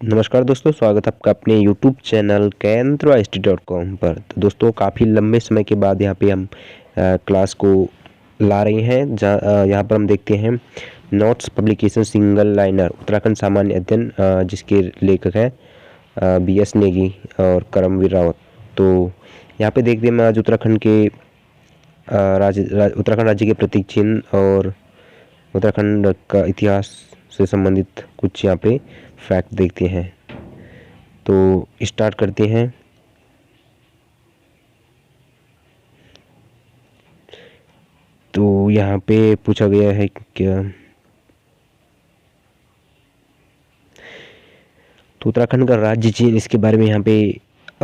नमस्कार दोस्तों, स्वागत है आपका अपने यूट्यूब चैनल kentroist.com पर। तो दोस्तों, काफ़ी लंबे समय के बाद यहाँ पे हम क्लास को ला रहे हैं, जहाँ यहाँ पर हम देखते हैं notes publication single liner Uttarakhand सामान्य अध्ययन, जिसके लेखक हैं BS नेगी और करमवीर रावत। तो यहाँ पे देखते हैं मैं आज उत्तराखंड के उत्तराखंड राज्य के प्रतीक चिन्ह और उत्तराखंड का इतिहास से संबंधित कुछ यहाँ पे फैक्ट देखते हैं। तो स्टार्ट करते हैं। तो यहाँ पे पूछा गया है क्या, तो उत्तराखंड का राज्य चिन्ह, इसके बारे में यहाँ पे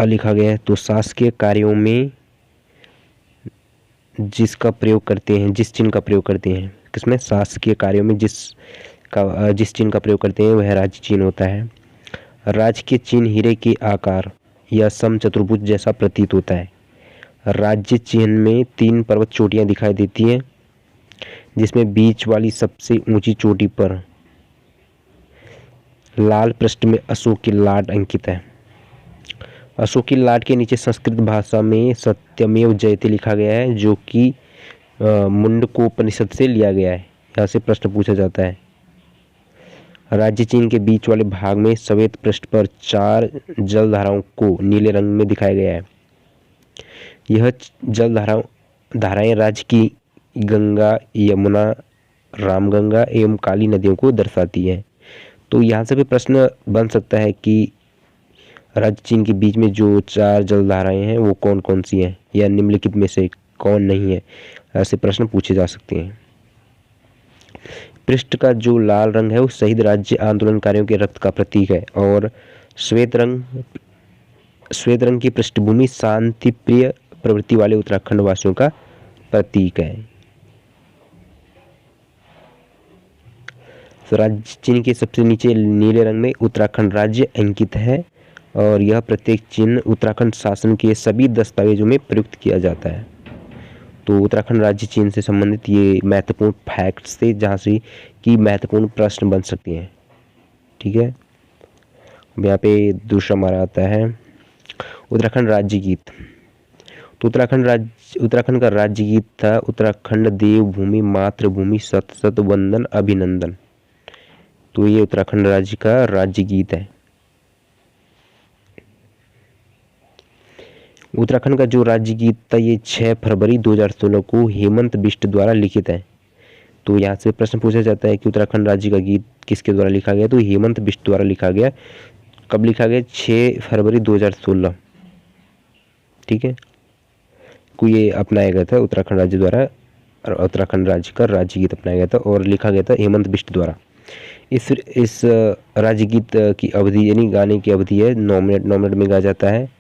लिखा गया है। तो शासकीय कार्यों में जिसका प्रयोग करते हैं, जिस चिन्ह का प्रयोग करते हैं, किसमें, शासकीय कार्यों में जिस चिन्ह का प्रयोग करते हैं वह राज्य चिन्ह होता है। राज्य के चिन्ह हीरे के आकार या समचतुर्भुज जैसा प्रतीत होता है। राज्य चिन्ह में 3 पर्वत चोटियां दिखाई देती हैं, जिसमें बीच वाली सबसे ऊंची चोटी पर लाल पृष्ठ में अशोक की लाट अंकित है। अशोक की लाट के नीचे संस्कृत भाषा में सत्यमेव जयते लिखा गया है, जो कि मुंडकोपनिषद से लिया गया है। यहाँ से प्रश्न पूछा जाता है। राज्य चिन्ह के बीच वाले भाग में श्वेत पृष्ठ पर 4 जलधाराओं को नीले रंग में दिखाया गया है। यह धाराएं राज्य की गंगा, यमुना, रामगंगा एवं काली नदियों को दर्शाती है। तो यहाँ से भी प्रश्न बन सकता है कि राज्य चिन्ह के बीच में जो 4 जलधाराएं हैं वो कौन कौन सी हैं, या निम्नलिखित में से कौन नहीं है। ऐसे प्रश्न पूछे जा सकते हैं। पृष्ठ का जो लाल रंग है वो शहीद राज्य आंदोलनकारियों के रक्त का प्रतीक है, और श्वेत रंग की पृष्ठभूमि शांति प्रिय प्रवृत्ति वाले उत्तराखंड वासियों का प्रतीक है। तो राज्य चिन्ह के सबसे नीचे नीले रंग में उत्तराखंड राज्य अंकित है, और यह प्रत्येक चिन्ह उत्तराखंड शासन के सभी दस्तावेजों में प्रयुक्त किया जाता है। तो उत्तराखंड राज्य चिन्ह से संबंधित ये महत्वपूर्ण फैक्ट्स थे, जहाँ से कि महत्वपूर्ण प्रश्न बन सकते हैं। ठीक है, अब यहाँ पे दूसरा हमारा आता है उत्तराखंड राज्य गीत। तो उत्तराखंड का राज्य गीत था उत्तराखंड देवभूमि मातृभूमि सत सत वंदन अभिनंदन। तो ये उत्तराखंड राज्य का राज्य गीत है। उत्तराखंड का जो राज्य गीत था ये 6 फरवरी 2016 को हेमंत बिष्ट द्वारा लिखित है। तो यहाँ से प्रश्न पूछा जाता है कि उत्तराखंड राज्य का गीत किसके द्वारा लिखा गया। तो हेमंत बिष्ट द्वारा लिखा गया। कब लिखा गया? 6 फरवरी 2016। ठीक है, को ये अपनाया गया था उत्तराखंड राज्य द्वारा, और उत्तराखंड राज्य का राज्य गीत अपनाया गया था और लिखा गया था हेमंत बिष्ट द्वारा। इस राज्य गीत की अवधि, यानी गाने की अवधि है 9 मिनट में गा जाता है।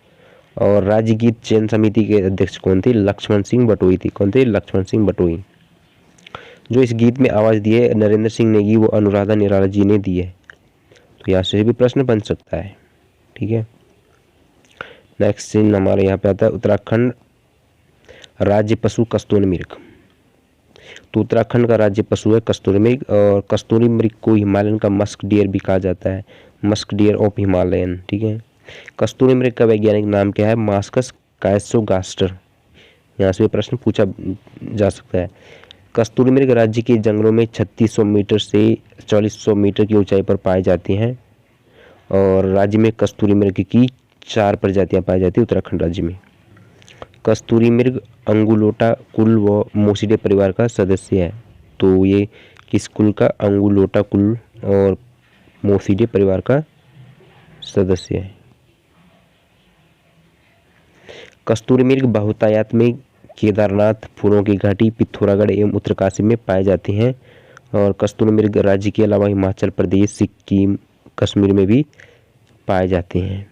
और राज्य गीत चयन समिति के अध्यक्ष कौन थे? लक्ष्मण सिंह बटोई थी। कौन थे? लक्ष्मण सिंह बटोई। जो इस गीत में आवाज़ दी है नरेंद्र सिंह नेगी, वो अनुराधा निराला जी ने दी है। तो यहाँ से भी प्रश्न बन सकता है। ठीक है, नेक्स्ट सीन हमारे यहाँ पे आता है उत्तराखंड राज्य पशु कस्तूरी मृग। तो उत्तराखंड का राज्य पशु है कस्तूरी मृग, और कस्तूरी मृग को हिमालयन का मस्क डियर भी कहा जाता है, मस्क डियर ऑफ हिमालयन। ठीक है, कस्तूरी मृग का वैज्ञानिक नाम क्या है? मास्कस कायसोगास्टर। यहाँ से प्रश्न पूछा जा सकता है। कस्तूरी मृग राज्य के जंगलों में 3600 मीटर से 4400 मीटर की ऊंचाई पर पाए जाते हैं, और राज्य में कस्तूरी मृग की 4 प्रजातियां पाई जाती है उत्तराखंड राज्य में। कस्तूरी मृग अंगुलोटा कुल व मोसिडे परिवार का सदस्य है। तो ये किस कुल का? अंगुलोटा कुल और मोसिडे परिवार का सदस्य है। कस्तूरी मृग बहुतायत में केदारनाथ, फूलों की घाटी, पिथौरागढ़ एवं उत्तरकाशी में पाए जाते हैं, और कस्तूरी मृग राज्य के अलावा हिमाचल प्रदेश, सिक्किम, कश्मीर में भी पाए जाते हैं।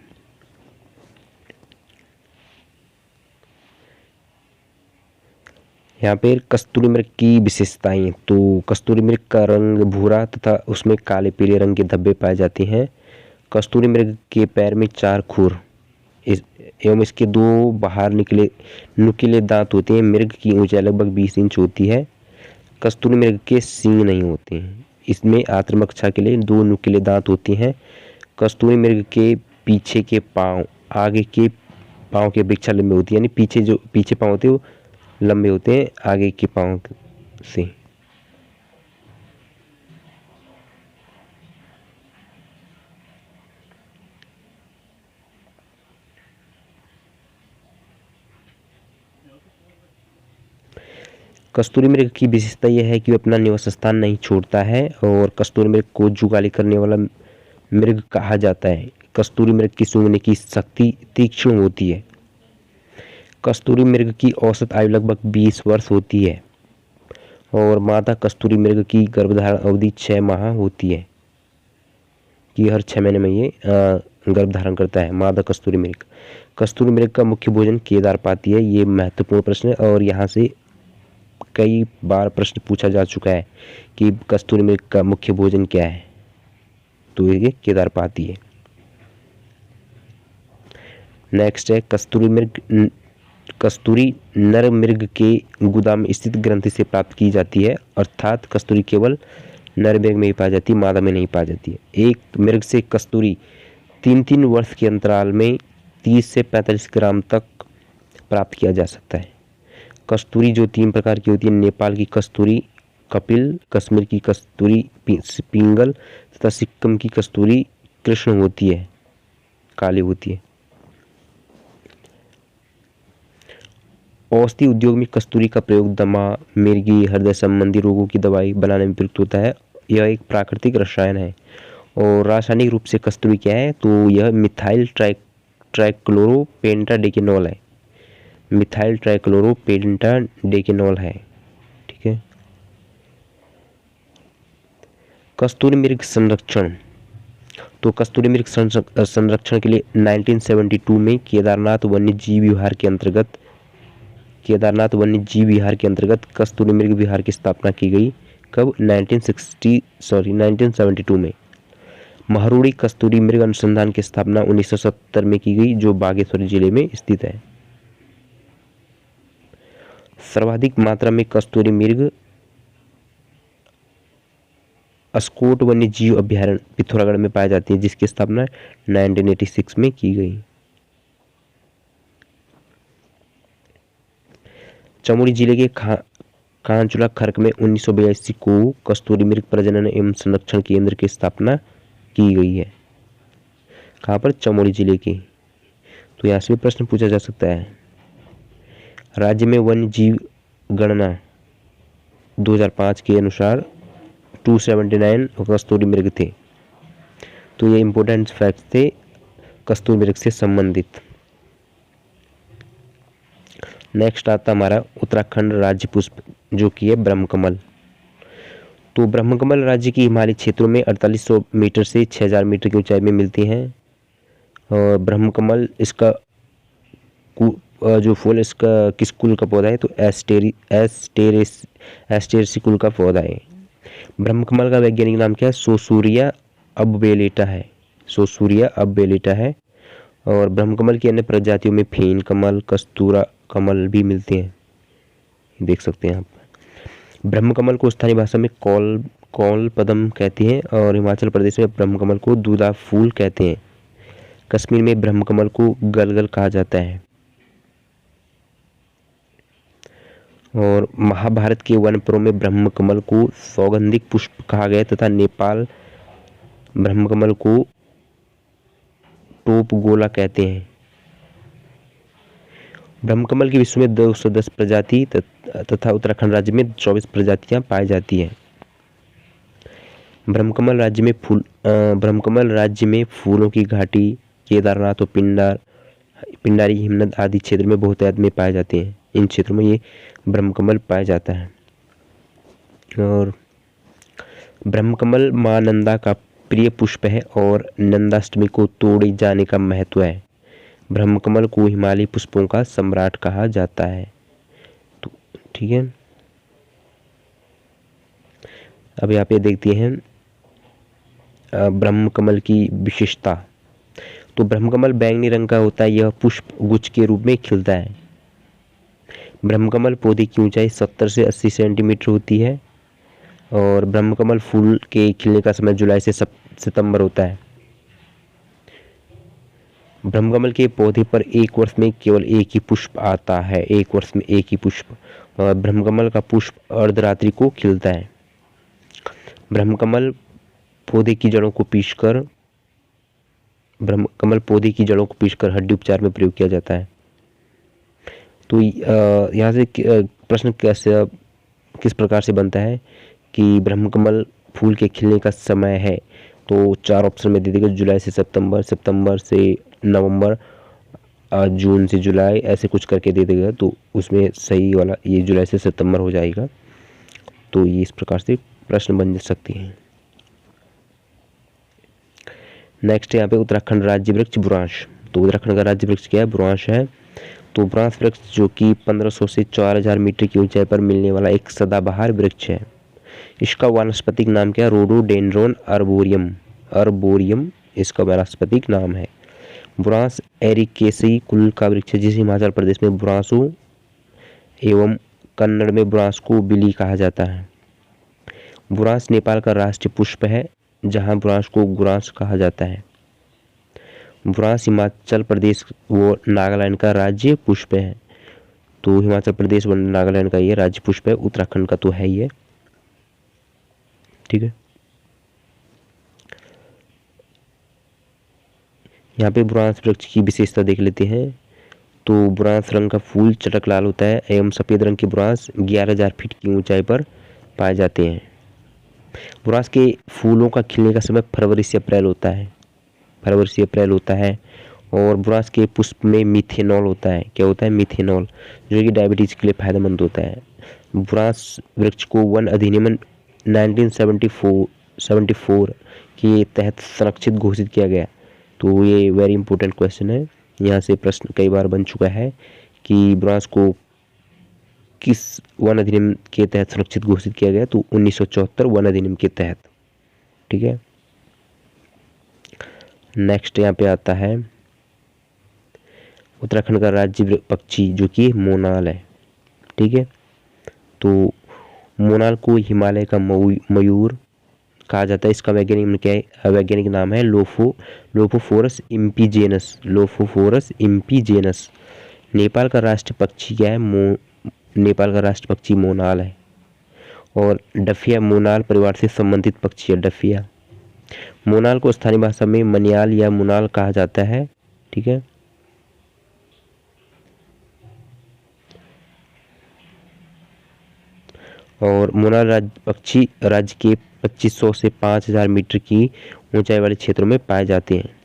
यहाँ पे कस्तूरी मृग की विशेषताएं। तो कस्तूरी मृग का रंग भूरा तथा उसमें काले पीले रंग के धब्बे पाए जाते हैं। कस्तूरी मृग के पैर में 4 खुर एवं इसके 2 बाहर निकले नुकीले दांत होते हैं। मृग की ऊंचाई लगभग 20 इंच होती है। कस्तूरी मृग के सींग नहीं होते हैं। इसमें आत्मरक्षा के लिए 2 नुकीले दांत होते हैं। कस्तूरी मृग के पीछे के पाँव आगे के पाँव के अपेक्षा लंबे होती है, यानी पीछे पाँव होते हैं वो लंबे होते हैं आगे के पाँव से। कस्तूरी मृग की विशेषता यह है कि वह अपना निवास स्थान नहीं छोड़ता है और कस्तूरी मृग को जुगाली करने वाला मृग कहा जाता है। कस्तूरी मृग की सूंघने की शक्ति तीक्ष्ण होती है। कस्तूरी मृग की औसत आयु लगभग 20 वर्ष होती है और मादा कस्तूरी मृग की गर्भधारण अवधि 6 माह होती है, कि हर 6 महीने में ये गर्भधारण करता है मादा कस्तूरी मृग। कस्तूरी मृग का मुख्य भोजन केदार पाती है। ये महत्वपूर्ण प्रश्न है और यहाँ से कई बार प्रश्न पूछा जा चुका है कि कस्तूरी मृग का मुख्य भोजन क्या है, तो ये केदार पाती है। नेक्स्ट है कस्तूरी नर मृग के गुदा में स्थित ग्रंथि से प्राप्त की जाती है, अर्थात कस्तूरी केवल नर मृग में ही पाई जाती है, मादा में नहीं पाई जाती है। एक मृग से कस्तूरी 3-3 वर्ष के अंतराल में 30 से 45 ग्राम तक प्राप्त किया जा सकता है। कस्तूरी जो 3 प्रकार की होती है, नेपाल की कस्तूरी कपिल, कश्मीर की कस्तूरी पिंगल तथा सिक्किम की कस्तूरी कृष्ण होती है, काली होती है। औषधि उद्योग में कस्तूरी का प्रयोग दमा, मिर्गी, हृदय संबंधी रोगों की दवाई बनाने में प्रयुक्त होता है। यह एक प्राकृतिक रसायन है और रासायनिक रूप से कस्तूरी क्या है, तो यह मिथाइल ट्राइक्लोरोपेंटाडेकेनोल है। मिथाइल ट्राइक्लोरोपेंटाडेकेनोल है, ठीक है। कस्तूरी मृग संरक्षण, तो कस्तूरी मृग संरक्षण के लिए 1972 में केदारनाथ वन्य जीव विहार के अंतर्गत कस्तूरी मृग विहार की स्थापना की गई। कब? 1972 में। महरूड़ी कस्तूरी मृग अनुसंधान की स्थापना 1970 में की गई, जो बागेश्वर जिले में स्थित है। सर्वाधिक मात्रा में कस्तूरी मृग अस्कोट वन्य जीव अभ्यारण्य पिथौरागढ़ में पाई जाती है, जिसकी स्थापना 1986 में की गई। चमोली जिले के कांचुला खर्क में 1982 को कस्तूरी मृग प्रजनन एवं संरक्षण केंद्र की स्थापना की गई है। कहाँ पर? चमोली जिले की। तो यहाँ से भी प्रश्न पूछा जा सकता है। राज्य में वन्य जीव गणना 2005 के अनुसार 279 कस्तूरी मृग थे। तो ये इंपॉर्टेंट फैक्ट्स थे कस्तूरी मृग से संबंधित। नेक्स्ट आता हमारा उत्तराखंड राज्य पुष्प, जो कि है ब्रह्मकमल। तो ब्रह्मकमल राज्य की हिमालय क्षेत्रों में 4800 मीटर से 6000 मीटर की ऊंचाई में मिलती हैं। और ब्रह्मकमल इसका जो फूल इसका किस कुल का पौधा है, तो एस्टेरेसी कुल का पौधा है। ब्रह्मकमल का वैज्ञानिक नाम क्या है? सोसूरिया अबेलिटा है। और ब्रह्मकमल की अन्य प्रजातियों में फेन कमल, कस्तूरा कमल भी मिलते हैं, देख सकते हैं आप। ब्रह्मकमल को स्थानीय भाषा में कौल पदम कहते हैं और हिमाचल प्रदेश में ब्रह्मकमल को दूधा फूल कहते हैं। कश्मीर में ब्रह्मकमल को गलगल कहा जाता है। और महाभारत के वन पर्व में ब्रह्मकमल को सौगंधिक पुष्प कहा गया तथा नेपाल ब्रह्मकमल को टोप गोला कहते हैं। ब्रह्मकमल की विश्व में 210 प्रजाति तथा उत्तराखंड राज्य में 24 प्रजातियां पाई जाती हैं। ब्रह्मकमल राज्य में फूलों की घाटी केदारनाथ और पिंडारी हिमनद आदि क्षेत्र में बहुतायत में पाए जाते हैं। इन क्षेत्रों में ये ब्रह्मकमल पाया जाता है। और ब्रह्मकमल मां नंदा का प्रिय पुष्प है और नंदाष्टमी को तोड़े जाने का महत्व है। ब्रह्मकमल को हिमालयी पुष्पों का सम्राट कहा जाता है। तो ठीक है, अब यहाँ पे देखते हैं ब्रह्मकमल की विशेषता। तो ब्रह्मकमल बैंगनी रंग का होता है। यह पुष्प गुच्छ के रूप में खिलता है। ब्रह्मकमल पौधे की ऊंचाई 70 से 80 सेंटीमीटर होती है और ब्रह्मकमल फूल के खिलने का समय जुलाई से सितंबर होता है। ब्रह्मकमल के पौधे पर एक वर्ष में केवल एक ही पुष्प आता है, एक वर्ष में एक ही पुष्प। और ब्रह्मकमल का पुष्प अर्धरात्रि को खिलता है। ब्रह्मकमल पौधे की जड़ों को पीसकर हड्डी उपचार में प्रयोग किया जाता है। तो यहाँ से प्रश्न किस प्रकार से बनता है कि ब्रह्मकमल फूल के खिलने का समय है, तो 4 ऑप्शन में दे देगा, जुलाई से सितंबर, सितंबर से नवंबर, जून से जुलाई, ऐसे कुछ करके दे देगा। तो उसमें सही वाला ये जुलाई से सितंबर हो जाएगा। तो ये इस प्रकार से प्रश्न बन सकते हैं। नेक्स्ट यहाँ पे उत्तराखंड राज्य वृक्ष बुरांश। तो उत्तराखंड का राज्य वृक्ष क्या है? बुरांश है। तो बुरांश वृक्ष जो कि 1500 से 4000 मीटर की ऊंचाई पर मिलने वाला एक सदाबहार वृक्ष है। इसका वानस्पतिक नाम क्या है? रोडोडेंड्रोन अर्बोरियम इसका वानस्पतिक नाम है। बुरांश एरिकेसी कुल का वृक्ष है, जिसे हिमाचल प्रदेश में बुरांसो एवं कन्नड़ में बुरांस को बिली कहा जाता है। बुरांस नेपाल का राष्ट्रीय पुष्प है, जहां बुरांस को गुरांस कहा जाता है। बुरांस हिमाचल प्रदेश व नागालैंड का राज्य पुष्प है। तो हिमाचल प्रदेश व नागालैंड का ये राज्य पुष्प है, उत्तराखंड का तो है ही है। ठीक है। यहाँ पे बुरांस वृक्ष की विशेषता देख लेते हैं। तो बुरांस रंग का फूल चटक लाल होता है एवं सफ़ेद रंग के बुरांस 11,000 फीट की ऊंचाई पर पाए जाते हैं। बुरांस के फूलों का खिलने का समय फरवरी से अप्रैल होता है। और बुरांस के पुष्प में मिथेनॉल होता है। क्या होता है? मिथेनॉल, जो कि डायबिटीज के लिए फायदेमंद होता है। बुरांस वृक्ष को वन अधिनियम 1974 के तहत संरक्षित घोषित किया गया। तो ये वेरी इंपॉर्टेंट क्वेश्चन है। यहाँ से प्रश्न कई बार बन चुका है कि बुरांस को किस वन अधिनियम के तहत सुरक्षित घोषित किया गया? तो 1974 वन अधिनियम के तहत। ठीक है। नेक्स्ट यहाँ पे आता है उत्तराखंड का राज्य पक्षी जो कि मोनाल है। ठीक है। तो मोनाल को हिमालय का मयूर कहा जाता है। इसका वैज्ञानिक क्या है? वैज्ञानिक नाम है लोफोफोरस इम्पीजेनस। नेपाल का राष्ट्रीय पक्षी क्या है? नेपाल का राष्ट्रीय पक्षी मोनाल है। और डफिया मोनाल परिवार से संबंधित पक्षी है। डफिया मोनाल को स्थानीय भाषा में मनियाल या मोनाल कहा जाता है। ठीक है। और मोनाल पक्षी राज्य के 2500 से 5000 मीटर की ऊंचाई वाले क्षेत्रों में पाए जाते हैं।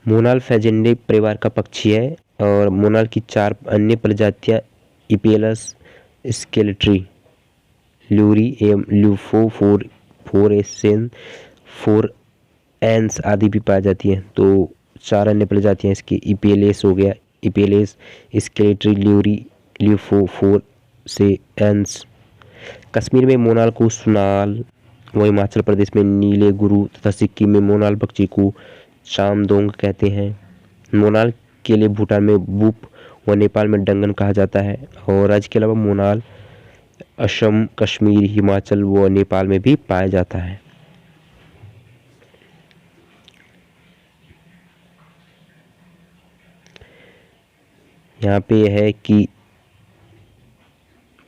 मोनाल फेजेंडे परिवार का पक्षी है। और मोनाल की 4 अन्य प्रजातियां इपेलस स्केलेट्री, ल्यूरी एवं फोरेंस आदि भी पाई जाती हैं। तो 4 अन्य प्रजातियां इसकी इपेलेस हो गया, इपेलेस स्केलेट्री, ल्यूरी, ल्यूफोफोरेंस। कश्मीर में मोनाल को सुनाल, व हिमाचल प्रदेश में नीले गुरु तथा सिक्किम में मोनाल पक्षी को चामदोंग कहते हैं। मोनाल के लिए भूटान में बूप व नेपाल में डंगन कहा जाता है। और राज्य के अलावा मोनाल असम, कश्मीर, हिमाचल व नेपाल में भी पाया जाता है। यहाँ पे यह है कि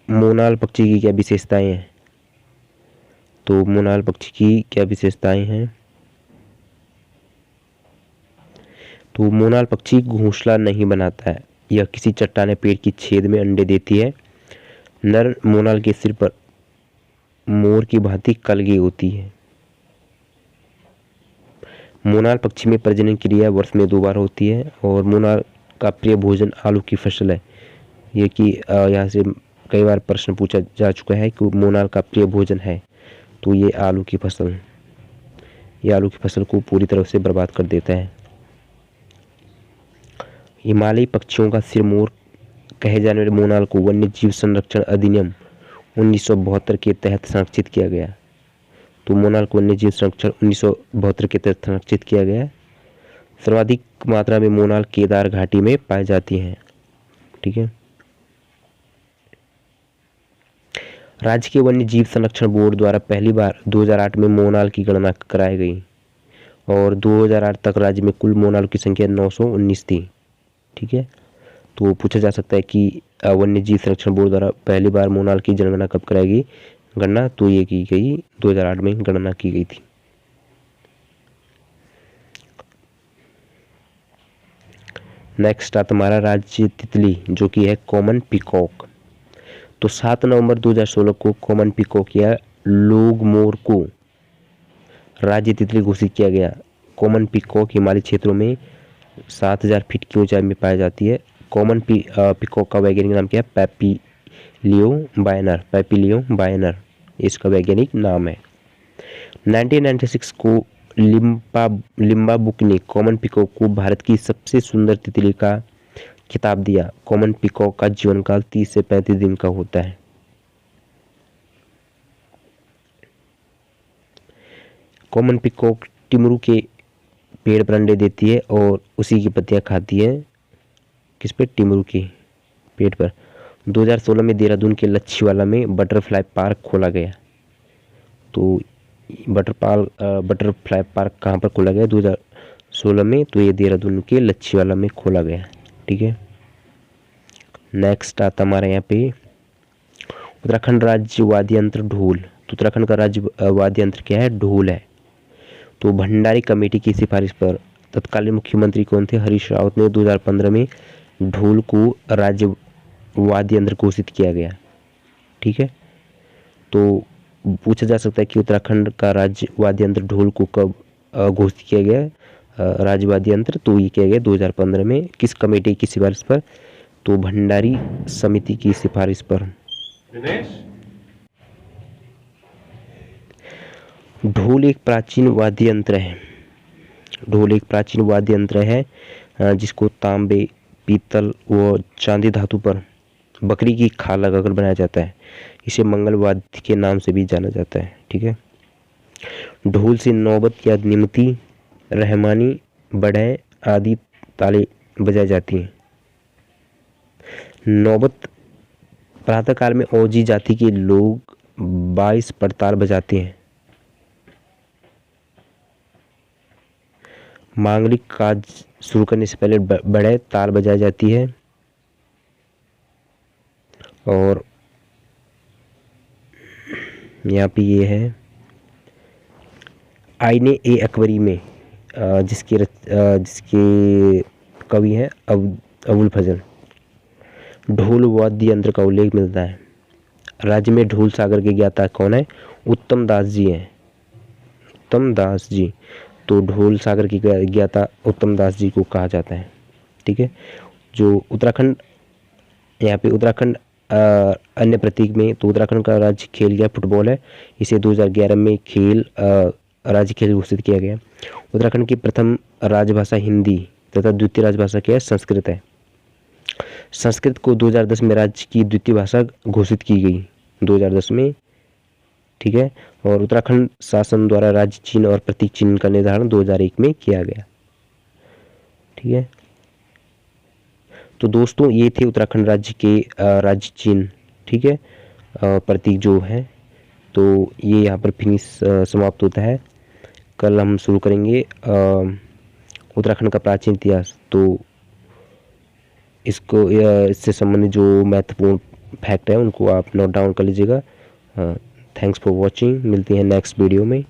मोनाल पक्षी की क्या विशेषताएं हैं। तो मोनाल पक्षी की क्या विशेषताएं हैं? तो मोनाल पक्षी घोंसला नहीं बनाता है। यह किसी चट्टाने पेड़ की छेद में अंडे देती है। नर मोनाल के सिर पर मोर की भांति कलगी होती है। मोनाल पक्षी में प्रजनन क्रिया वर्ष में 2 बार होती है। और मोनाल का प्रिय भोजन आलू की फसल है। ये कि यहाँ से कई बार प्रश्न पूछा जा चुका है कि मोनाल का प्रिय भोजन है। तो ये आलू की फसल, ये आलू की फसल को पूरी तरह से बर्बाद कर देता है। हिमालयी पक्षियों का सिरमौर कहे जाने वाले मोनाल को वन्य जीव संरक्षण अधिनियम 1972 के तहत संरक्षित किया गया। तो मोनाल को वन्य जीव संरक्षण 1972 के तहत संरक्षित किया गया। सर्वाधिक मात्रा में मोनाल केदार घाटी में पाई जाती हैं। ठीक है। राज्य के वन्य जीव संरक्षण बोर्ड द्वारा पहली बार 2008 में मोनाल की गणना कराई गई और 2008 तक राज्य में कुल मोनाल की संख्या 919 थी। ठीक है, तो पूछा जा सकता है कि वन्य जीव संरक्षण बोर्ड द्वारा पहली बार मोनाल की जनगणना कब कराई गई गणना, तो ये की गई 2008 में गणना की गई थी। नेक्स्ट आता हमारा राज्य तितली जो कि है कॉमन पीकॉक। तो 7 नवंबर 2016 को कॉमन पीकॉक या लोगमोर को राज्य तितली घोषित किया गया। कॉमन पीकॉक हिमालय क्षेत्रों में 7000 फीट की ऊंचाई में पाई जाती है। कॉमन पीकॉक का वैज्ञानिक नाम क्या है? पैपिलियो बायनर इसका वैज्ञानिक नाम है। 1996 को लिम्बा बुक ने कॉमन पीकॉक को भारत की सबसे सुंदर तितली का खिताब दिया। कॉमन पीकॉक का जीवन काल 30 से 35 दिन का होता है। कॉमन पीकॉक टिमरू के पेड़ पर अंडे देती है और उसी की पत्तियां खाती है। किस पे? टिमरू के पेड़ पर। 2016 में देहरादून के लच्छीवाला में बटरफ्लाई पार्क खोला गया। तो बटरफ्लाई पार्क कहाँ पर खोला गया? 2016 में। तो ये देहरादून के लच्छीवाला में खोला गया। ठीक है, नेक्स्ट आता हमारे यहाँ पे उत्तराखंड राज्य वाद्य यंत्र ढोल। तो उत्तराखंड का राज्य वाद्य यंत्र क्या है? ढोल है। तो भंडारी कमेटी की सिफारिश पर तत्कालीन मुख्यमंत्री कौन थे? हरीश रावत ने 2015 में ढोल को राज्य वाद्य यंत्र घोषित किया गया। ठीक है, तो पूछा जा सकता है कि उत्तराखंड का राज्य वाद्य यंत्र ढोल को कब घोषित किया गया राज्य वाद्य यंत्र? तो ये किया गया 2015 में। किस कमेटी की सिफारिश पर? तो भंडारी समिति की सिफारिश पर। ढोल एक प्राचीन वाद्य यंत्र है। ढोल एक प्राचीन वाद्य यंत्र है जिसको तांबे, पीतल व चांदी धातु पर बकरी की खाल लगाकर बनाया जाता है। इसे मंगल वाद्य के नाम से भी जाना जाता है। ठीक है, ढोल से नौबत या निमती, रहमानी, बढ़े आदि ताले बजाई जाती हैं। नौबत प्रातःकाल में ओजी जाति के लोग 22 पर ताल बजाते हैं। मांगलिक काज शुरू करने से पहले बढ़े ताल बजाई जाती है। और यहाँ पे ये है आईने ए अकबरी में जिसके कवि हैं अबुल फजल। ढोल वाद्य यंत्र का उल्लेख मिलता है। राज्य में ढोल सागर के ज्ञाता कौन है? उत्तम दास जी हैं। उत्तम दास जी। तो ढोल सागर की ज्ञाता उत्तम दास जी को कहा जाता है। ठीक है, जो उत्तराखंड यहाँ पे उत्तराखंड अन्य प्रतीक में, तो उत्तराखंड का राज्य खेल क्या? फुटबॉल है। इसे 2011 में खेल राज्य खेल घोषित किया गया। उत्तराखंड की प्रथम राजभाषा हिंदी तथा द्वितीय राजभाषा क्या है? संस्कृत है। संस्कृत को 2010 में राज्य की द्वितीय भाषा घोषित की गई 2010 में। ठीक है, और उत्तराखंड शासन द्वारा राज्य चिन्ह और प्रतीक चिन्ह का निर्धारण 2001 में किया गया। ठीक है, तो दोस्तों ये थे उत्तराखंड राज्य के राज्य चिन्ह। ठीक है, प्रतीक जो है, तो ये यहाँ पर फिनिश समाप्त होता है। कल हम शुरू करेंगे उत्तराखंड का प्राचीन इतिहास। तो इससे संबंधित जो महत्वपूर्ण फैक्ट है उनको आप नोट डाउन कर लीजिएगा। Thanks for watching. मिलते हैं नेक्स्ट वीडियो में।